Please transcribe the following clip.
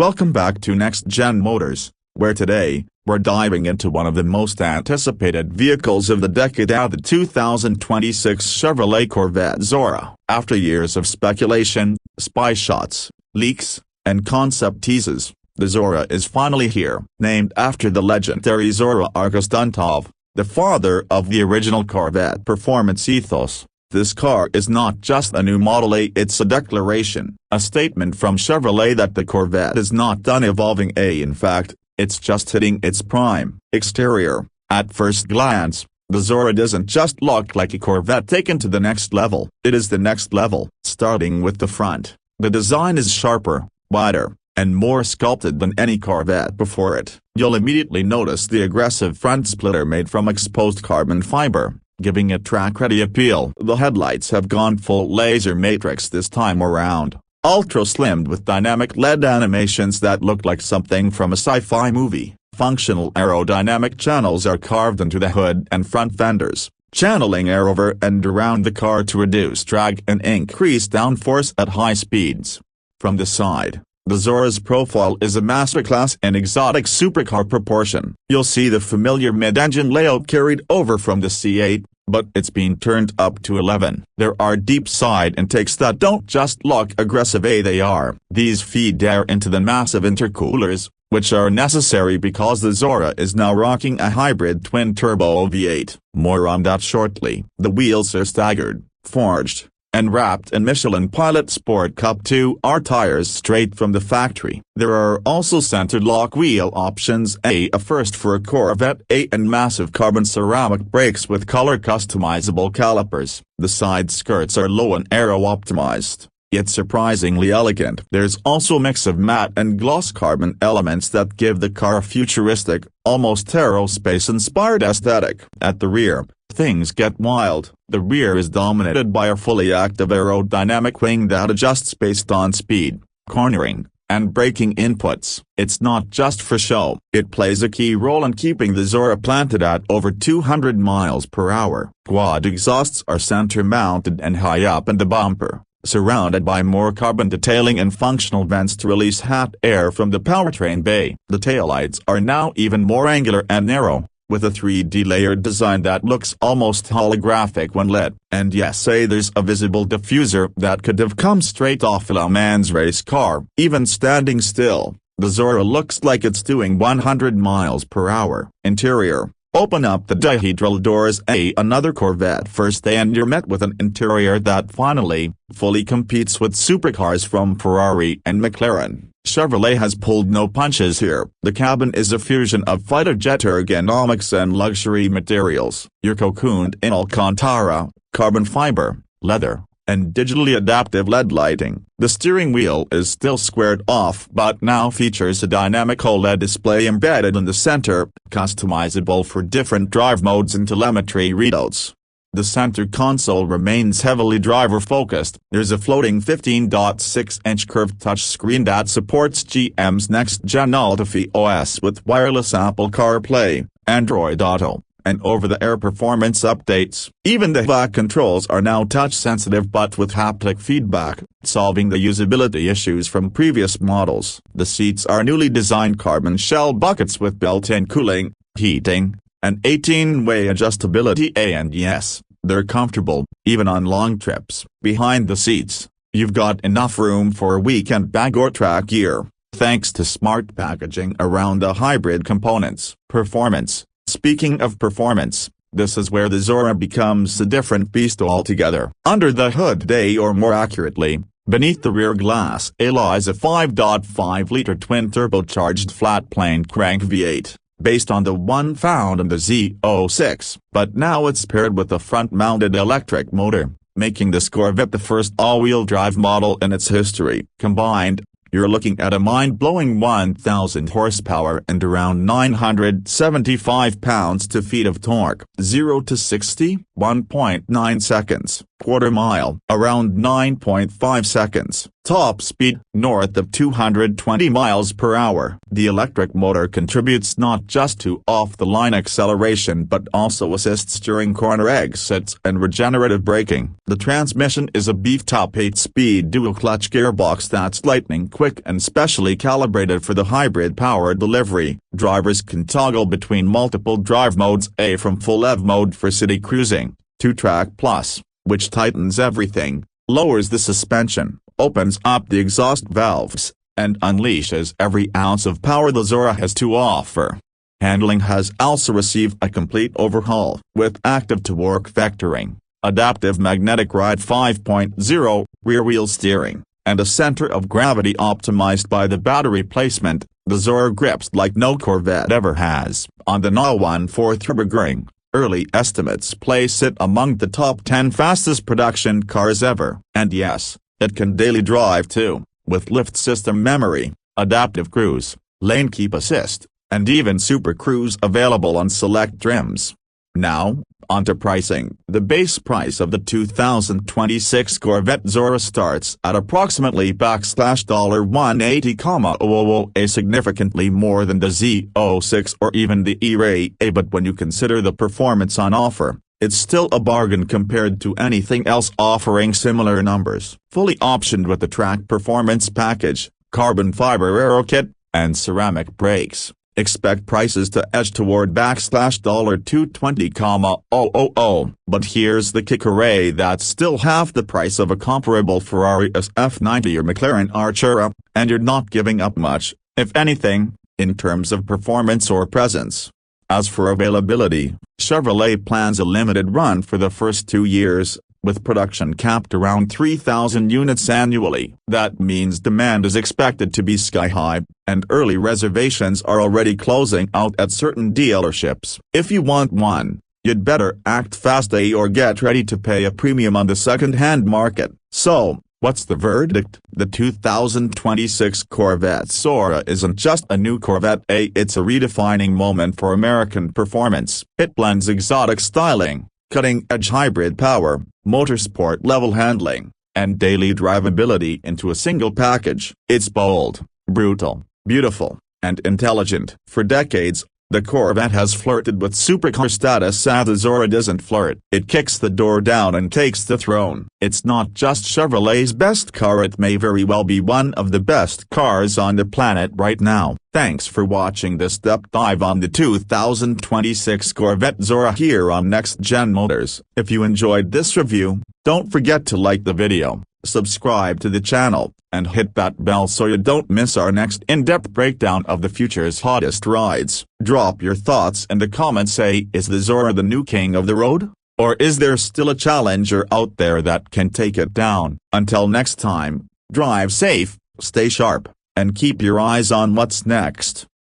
Welcome back to Next Gen Motors, where today, we're diving into one of the most anticipated vehicles of the decade, the 2026 Chevrolet Corvette Zora. After years of speculation, spy shots, leaks, and concept teases, the Zora is finally here. Named after the legendary Zora Argostantov, the father of the original Corvette performance ethos, this car is not just a new Model A, it's a declaration, a statement from Chevrolet that the Corvette is not done evolving. In fact, it's just hitting its prime. Exterior: at first glance, the Zora doesn't just look like a Corvette taken to the next level. It is the next level. Starting with the front, the design is sharper, wider, and more sculpted than any Corvette before it. You'll immediately notice the aggressive front splitter made from exposed carbon fiber, giving it track-ready appeal. The headlights have gone full laser matrix this time around, ultra-slimmed with dynamic LED animations that look like something from a sci-fi movie. Functional aerodynamic channels are carved into the hood and front fenders, channeling air over and around the car to reduce drag and increase downforce at high speeds. From the side, the Zora's profile is a masterclass in exotic supercar proportion. You'll see the familiar mid-engine layout carried over from the C8, but it's been turned up to 11. There are deep side intakes that don't just look aggressive, they are. These feed air into the massive intercoolers, which are necessary because the Zora is now rocking a hybrid twin-turbo V8. More on that shortly. The wheels are staggered, forged, and wrapped in Michelin Pilot Sport Cup 2R tires straight from the factory. There are also centered lock wheel options, a first for a Corvette, and massive carbon ceramic brakes with color customizable calipers. The side skirts are low and aero optimized, yet surprisingly elegant. There's also a mix of matte and gloss carbon elements that give the car a futuristic, almost aerospace-inspired aesthetic. At the rear, things get wild. The rear is dominated by a fully active aerodynamic wing that adjusts based on speed, cornering, and braking inputs. It's not just for show. It plays a key role in keeping the Zora planted at over 200 miles per hour. Quad exhausts are center-mounted and high up in the bumper, surrounded by more carbon detailing and functional vents to release hot air from the powertrain bay. The taillights are now even more angular and narrow, with a 3D layered design that looks almost holographic when lit. And yes, there's a visible diffuser that could have come straight off a Le Mans race car. Even standing still, the Zora looks like it's doing 100 miles per hour. Interior: open up the dihedral doors, another Corvette first, and you're met with an interior that finally, fully competes with supercars from Ferrari and McLaren. Chevrolet has pulled no punches here. The cabin is a fusion of fighter jet ergonomics and luxury materials. You're cocooned in Alcantara, carbon fiber, leather, and digitally adaptive LED lighting. The steering wheel is still squared off but now features a dynamic OLED display embedded in the center, customizable for different drive modes and telemetry readouts. The center console remains heavily driver-focused. There's a floating 15.6-inch curved touchscreen that supports GM's next-gen Altify OS with wireless Apple CarPlay, Android Auto, and over-the-air performance updates. Even the HVAC controls are now touch-sensitive but with haptic feedback, solving the usability issues from previous models. The seats are newly designed carbon shell buckets with built-in cooling, heating, and 18-way adjustability, and yes, they're comfortable, even on long trips. Behind the seats, you've got enough room for a weekend bag or track gear, thanks to smart packaging around the hybrid components. Performance: speaking of performance, this is where the Zora becomes a different beast altogether. Under the hood, or more accurately, beneath the rear glass, lies a 5.5-liter twin-turbocharged flat-plane crank V8. Based on the one found in the Z06, but now it's paired with a front-mounted electric motor, making this Corvette the first all-wheel drive model in its history. Combined, you're looking at a mind-blowing 1,000 horsepower and around 975 pounds-feet of torque. 0 to 60, 1.9 seconds. Quarter mile, around 9.5 seconds. Top speed, north of 220 miles per hour. The electric motor contributes not just to off-the-line acceleration but also assists during corner exits and regenerative braking. The transmission is a beefed-up 8-speed dual-clutch gearbox that's lightning quick and specially calibrated for the hybrid power delivery. Drivers can toggle between multiple drive modes: A from full EV mode for city cruising, 2-track plus, which tightens everything, lowers the suspension, opens up the exhaust valves, and unleashes every ounce of power the Zora has to offer. Handling has also received a complete overhaul, with active torque vectoring, adaptive magnetic ride 5.0, rear-wheel steering, and a center of gravity optimized by the battery placement. The Zora grips like no Corvette ever has. On the now 1/4 Nürburgring, early estimates place it among the top 10 fastest production cars ever. And yes, it can daily drive too, with lift system memory, adaptive cruise, lane keep assist, and even Super Cruise available on select trims. Now, onto pricing. The base price of the 2026 Corvette Zora starts at approximately $180,000, significantly more than the Z06 or even the E-Ray A, but when you consider the performance on offer, it's still a bargain compared to anything else offering similar numbers. Fully optioned with the track performance package, carbon fiber aero kit, and ceramic brakes. Expect prices to edge toward $220,000. But here's the kicker: that's still half the price of a comparable Ferrari SF90 or McLaren Artura, and you're not giving up much, if anything, in terms of performance or presence. As for availability, Chevrolet plans a limited run for the first 2 years, with production capped around 3,000 units annually. That means demand is expected to be sky-high, and early reservations are already closing out at certain dealerships. If you want one, you'd better act fast or get ready to pay a premium on the second-hand market. So, what's the verdict? The 2026 Corvette Zora isn't just a new Corvette, it's a redefining moment for American performance. It blends exotic styling, cutting-edge hybrid power, motorsport-level handling, and daily drivability into a single package. It's bold, brutal, beautiful, and intelligent. For decades, the Corvette has flirted with supercar status. The Zora doesn't flirt. It kicks the door down and takes the throne. It's not just Chevrolet's best car, it may very well be one of the best cars on the planet right now. Thanks for watching this deep dive on the 2026 Corvette Zora here on Next Gen Motors. If you enjoyed this review, don't forget to like the video, subscribe to the channel, and hit that bell so you don't miss our next in-depth breakdown of the future's hottest rides. Drop your thoughts in the comments. Is the Zora the new king of the road? Or is there still a challenger out there that can take it down? Until next time, drive safe, stay sharp, and keep your eyes on what's next.